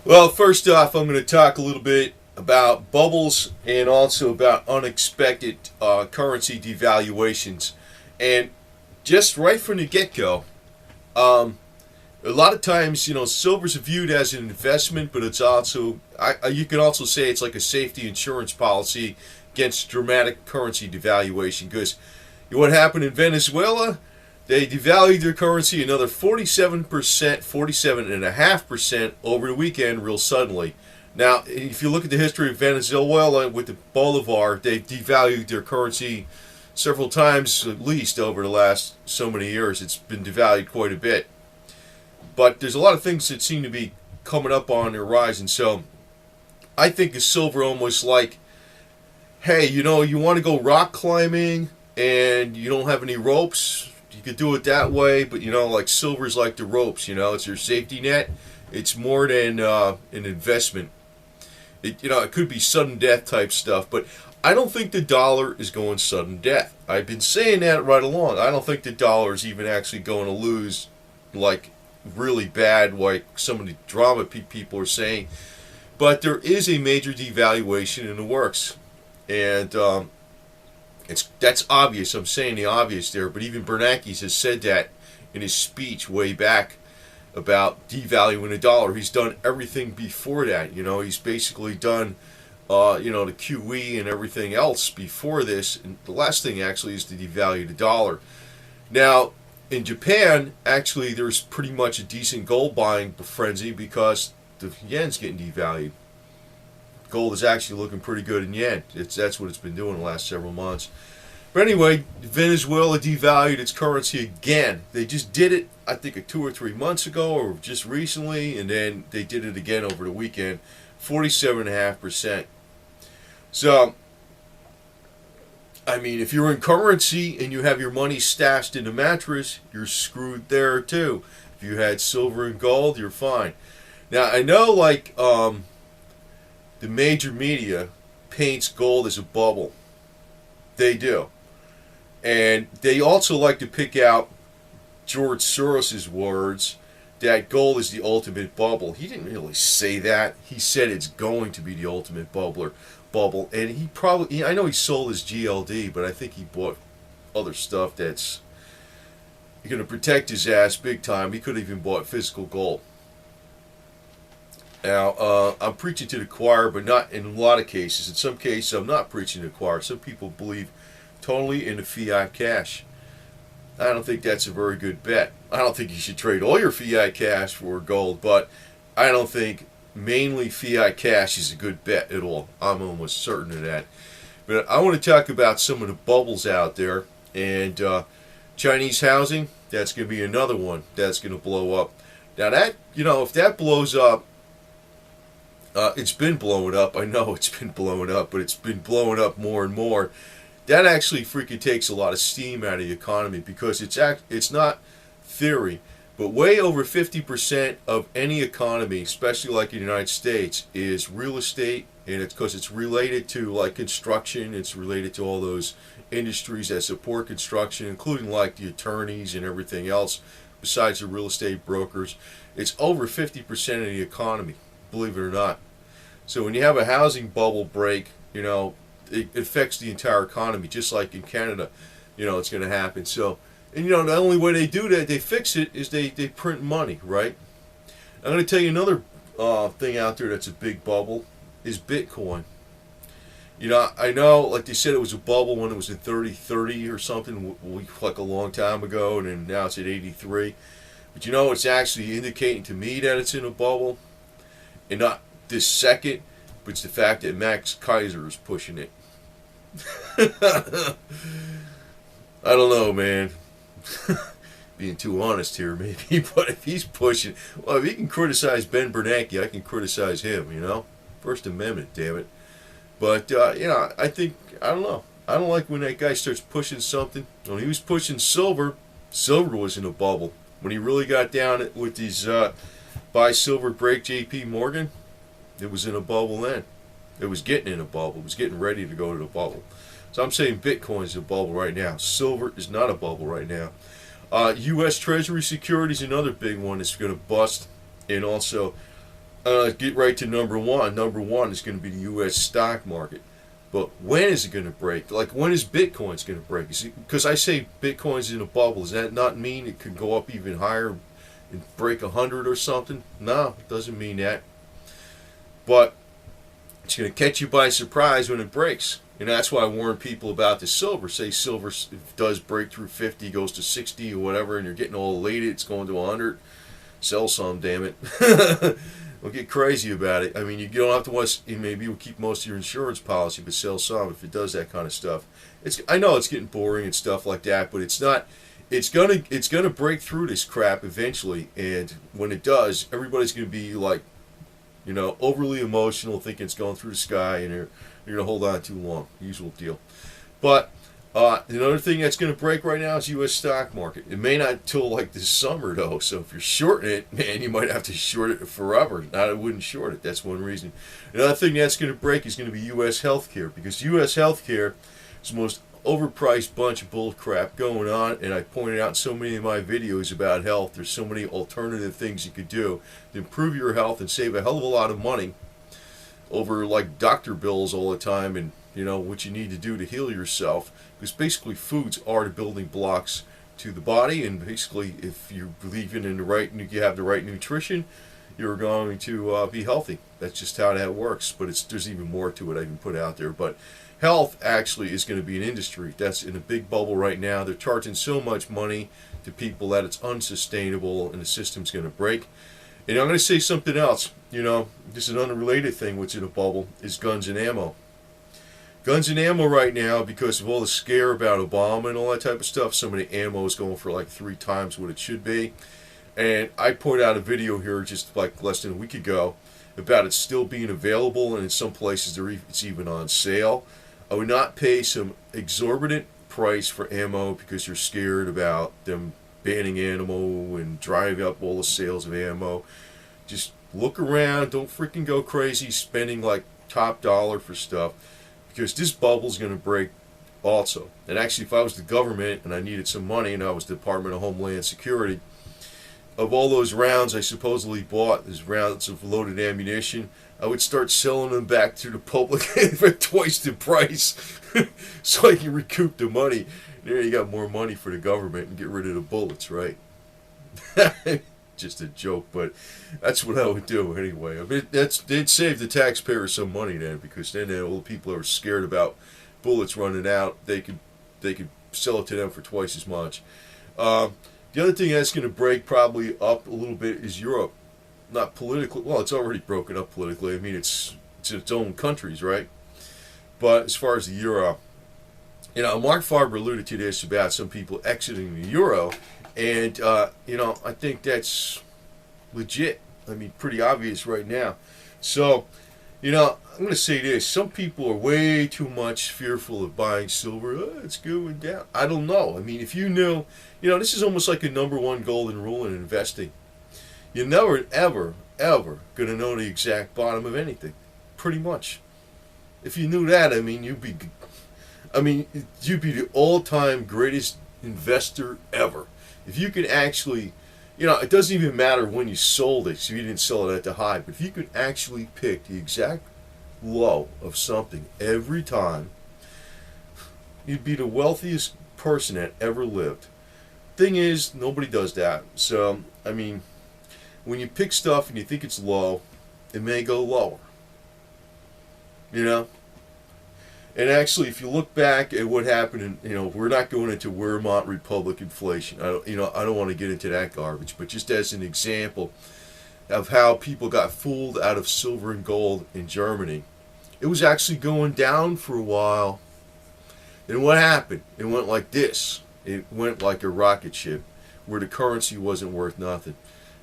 Well, first off, I'm going to talk a little bit about bubbles and also about unexpected currency devaluations. And just right from the get go, um, a lot of times, silver's viewed as an investment, but it's also, you can also say it's like a safety insurance policy against dramatic currency devaluation. Because what happened in Venezuela, they devalued their currency another 47%, 47.5% over the weekend, real suddenly. Now, if you look at the history of Venezuela with the Bolivar, they've devalued their currency several times at least over the last so many years. It's been devalued quite a bit. But there's a lot of things that seem to be coming up on the horizon. So I think of silver almost like, hey, you want to go rock climbing and you don't have any ropes. You could do it that way, but like silver's like the ropes. It's your safety net. It's more than an investment. It could be sudden death type stuff, but I don't think the dollar is going sudden death. I've been saying that right along. I don't think the dollar is even actually going to lose, like really bad, like some of the drama people are saying. But there is a major devaluation in the works, and that's obvious. I'm saying the obvious there, but even Bernanke has said that in his speech way back about devaluing the dollar. He's done everything before that. He's basically done, the QE and everything else before this. And the last thing actually is to devalue the dollar. Now, in Japan, actually, there's pretty much a decent gold buying frenzy because the yen's getting devalued. Gold is actually looking pretty good in yen. That's what it's been doing the last several months. But anyway, Venezuela devalued its currency again. They just did it, I think, 2 or 3 months ago or just recently, and then they did it again over the weekend, 47.5%. So, I mean, if you're in currency and you have your money stashed in the mattress, you're screwed there too. If you had silver and gold, you're fine. Now, I know, like, the major media paints gold as a bubble. They do. And they also like to pick out George Soros's words that gold is the ultimate bubble. He didn't really say that. He said it's going to be the ultimate bubble. And he probably, I know he sold his GLD, but I think he bought other stuff that's going to protect his ass big time. He could have even bought physical gold. Now, I'm preaching to the choir, but not in a lot of cases. In some cases, I'm not preaching to the choir. Some people believe totally in the fiat cash. I don't think that's a very good bet. I don't think you should trade all your fiat cash for gold, but I don't think mainly fiat cash is a good bet at all. I'm almost certain of that. But I want to talk about some of the bubbles out there, and Chinese housing, that's going to be another one that's going to blow up. Now that, if that blows up, it's been blowing up. I know it's been blowing up, but it's been blowing up more and more. That actually freaking takes a lot of steam out of the economy because it's not theory, but way over 50% of any economy, especially like in the United States, is real estate, and it's because it's related to like construction. It's related to all those industries that support construction, including like the attorneys and everything else. Besides the real estate brokers, it's over 50% of the economy. Believe it or not. So when you have a housing bubble break, it affects the entire economy, just like in Canada, it's going to happen. So, and the only way they do that, they fix it, is they print money, right? I'm going to tell you another thing out there that's a big bubble, is Bitcoin. I know, like they said, it was a bubble when it was at 30 or something, like a long time ago, and then now it's at 83. But it's actually indicating to me that it's in a bubble, and not this second, but it's the fact that Max Kaiser is pushing it. I don't know, man. Being too honest here, maybe, but if he's pushing, well, if he can criticize Ben Bernanke, I can criticize him, First Amendment, damn it. But, I think, I don't know. I don't like when that guy starts pushing something. When he was pushing silver, silver was in a bubble. When he really got down with these buy silver, break JP Morgan, it was in a bubble then. It was getting in a bubble. It was getting ready to go to the bubble. So I'm saying Bitcoin is a bubble right now. Silver is not a bubble right now. U.S. Treasury security is another big one that's going to bust. And also Get right to number one. Number one is going to be the U.S. stock market. But when is it going to break? Like, when is Bitcoin's going to break? Because I say Bitcoin's in a bubble. Does that not mean it could go up even higher and break 100 or something? No, it doesn't mean that. But it's going to catch you by surprise when it breaks. And that's why I warn people about the silver. Say silver does break through 50, goes to 60 or whatever, and you're getting all elated, it's going to 100. Sell some, damn it. Don't get crazy about it. I mean, you don't have to watch. Maybe you'll keep most of your insurance policy, but sell some if it does that kind of stuff. I know it's getting boring and stuff like that, but it's not. It's gonna break through this crap eventually, and when it does, everybody's gonna be like, overly emotional, thinking it's going through the sky, and you're gonna hold on too long. Usual deal. But another thing that's going to break right now is U.S. stock market. It may not till like this summer though. So if you're shorting it, man, you might have to short it forever. I wouldn't short it. That's one reason. Another thing that's going to break is going to be U.S. healthcare, because U.S. healthcare is the most overpriced bunch of bull crap going on. And I pointed out in so many of my videos about health. There's so many alternative things you could do to improve your health and save a hell of a lot of money over like doctor bills all the time, and what you need to do to heal yourself, because basically foods are the building blocks to the body, and basically if you believe in you have the right nutrition, you're going to be healthy. That's just how that works. But there's even more to it I can put out there. But health actually is going to be an industry that's in a big bubble right now. They're charging so much money to people that it's unsustainable, and the system's going to break. And I'm going to say something else. This is an unrelated thing. What's in a bubble is guns and ammo. Guns and ammo right now, because of all the scare about Obama and all that type of stuff, some of the ammo is going for like 3 times what it should be. And I put out a video here just like less than a week ago about it still being available, and in some places it's even on sale. I would not pay some exorbitant price for ammo because you're scared about them banning ammo and driving up all the sales of ammo. Just look around. Don't freaking go crazy spending like top dollar for stuff, because this bubble's going to break also. And actually, if I was the government and I needed some money, and I was the Department of Homeland Security, of all those rounds I supposedly bought, those rounds of loaded ammunition, I would start selling them back to the public for twice the price so I can recoup the money. There you got more money for the government and get rid of the bullets, right? Just a joke, but that's what I would do anyway. I mean, they'd save the taxpayer some money then, because then all the people who are scared about bullets running out, they could sell it to them for twice as much. The other thing that's going to break probably up a little bit is Europe. Not politically. Well, it's already broken up politically. I mean, it's its own countries, right? But as far as the euro, Mark Farber alluded to this about some people exiting the euro, and I think that's legit. I mean, pretty obvious right now. So, I'm going to say this: some people are way too much fearful of buying silver. Oh, it's going down. I don't know. I mean, if you knew, this is almost like a number one golden rule in investing. You're never, ever, ever going to know the exact bottom of anything. Pretty much. If you knew that, you'd be the all-time greatest investor ever. If you could actually, it doesn't even matter when you sold it, so you didn't sell it at the high, but if you could actually pick the exact low of something every time, you'd be the wealthiest person that ever lived. Thing is, nobody does that. So, when you pick stuff and you think it's low, it may go lower. And actually, if you look back at what happened, we're not going into Weimar Republic inflation. I don't want to get into that garbage, but just as an example of how people got fooled out of silver and gold in Germany, it was actually going down for a while. And what happened? It went like this. It went like a rocket ship, where the currency wasn't worth nothing.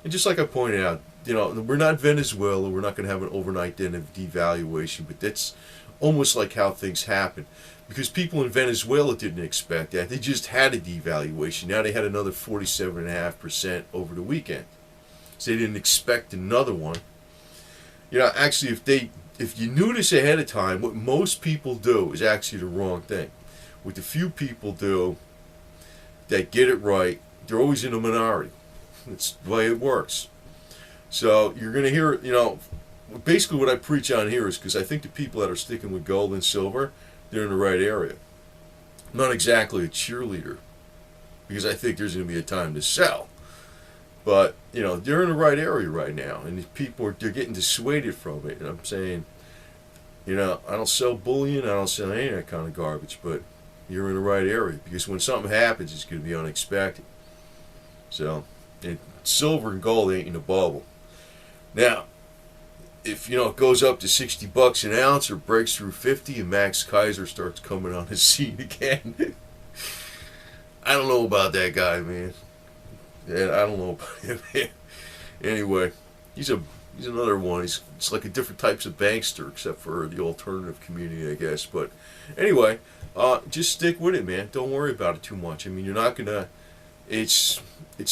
And just like I pointed out, we're not Venezuela. We're not going to have an overnight devaluation, but that's almost like how things happen, because people in Venezuela didn't expect that. They just had a devaluation. Now they had another 47.5% over the weekend, so they didn't expect another one. Actually, if you knew this ahead of time, what most people do is actually the wrong thing. What the few people do that get it right, they're always in a minority. That's the way it works. So you're going to hear, basically what I preach on here is because I think the people that are sticking with gold and silver, they're in the right area. I'm not exactly a cheerleader because I think there's going to be a time to sell. But, they're in the right area right now. And these people, they're getting dissuaded from it. And I'm saying, I don't sell bullion, I don't sell any of that kind of garbage, but you're in the right area because when something happens, it's going to be unexpected. So, and silver and gold ain't in the bubble. Now, if it goes up to $60 an ounce or breaks through 50 and Max Kaiser starts coming on his scene again, I don't know about that guy, man. Yeah, I don't know about him, man. Anyway, he's another one. It's like a different types of bankster, except for the alternative community, I guess. But anyway, just stick with it, man. Don't worry about it too much. I mean, you're not gonna. It's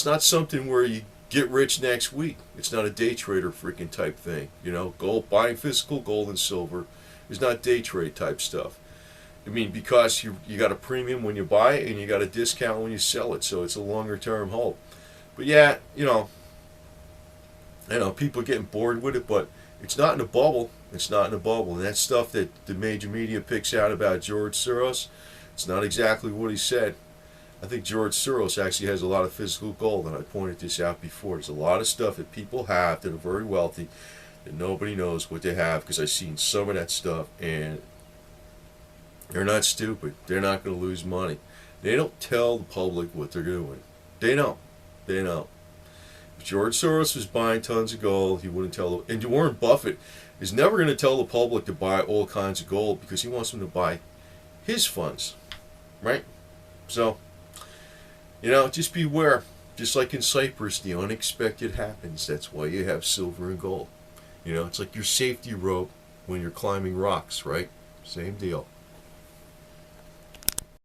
not something where you get rich next week. It's not a day trader freaking type thing. Gold, buying physical gold and silver is not day trade type stuff. I mean, because you got a premium when you buy it and you got a discount when you sell it, so it's a longer term hold. But yeah, people are getting bored with it, but it's not in a bubble. It's not in a bubble. And that stuff that the major media picks out about George Soros, it's not exactly what he said. I think George Soros actually has a lot of physical gold, and I pointed this out before. There's a lot of stuff that people have that are very wealthy that nobody knows what they have, because I've seen some of that stuff, and they're not stupid. They're not going to lose money. They don't tell the public what they're doing. They don't. If George Soros was buying tons of gold, he wouldn't tell them. And Warren Buffett is never going to tell the public to buy all kinds of gold because he wants them to buy his funds, right? So, just beware. Just like in Cyprus, the unexpected happens. That's why you have silver and gold. It's like your safety rope when you're climbing rocks, right? Same deal.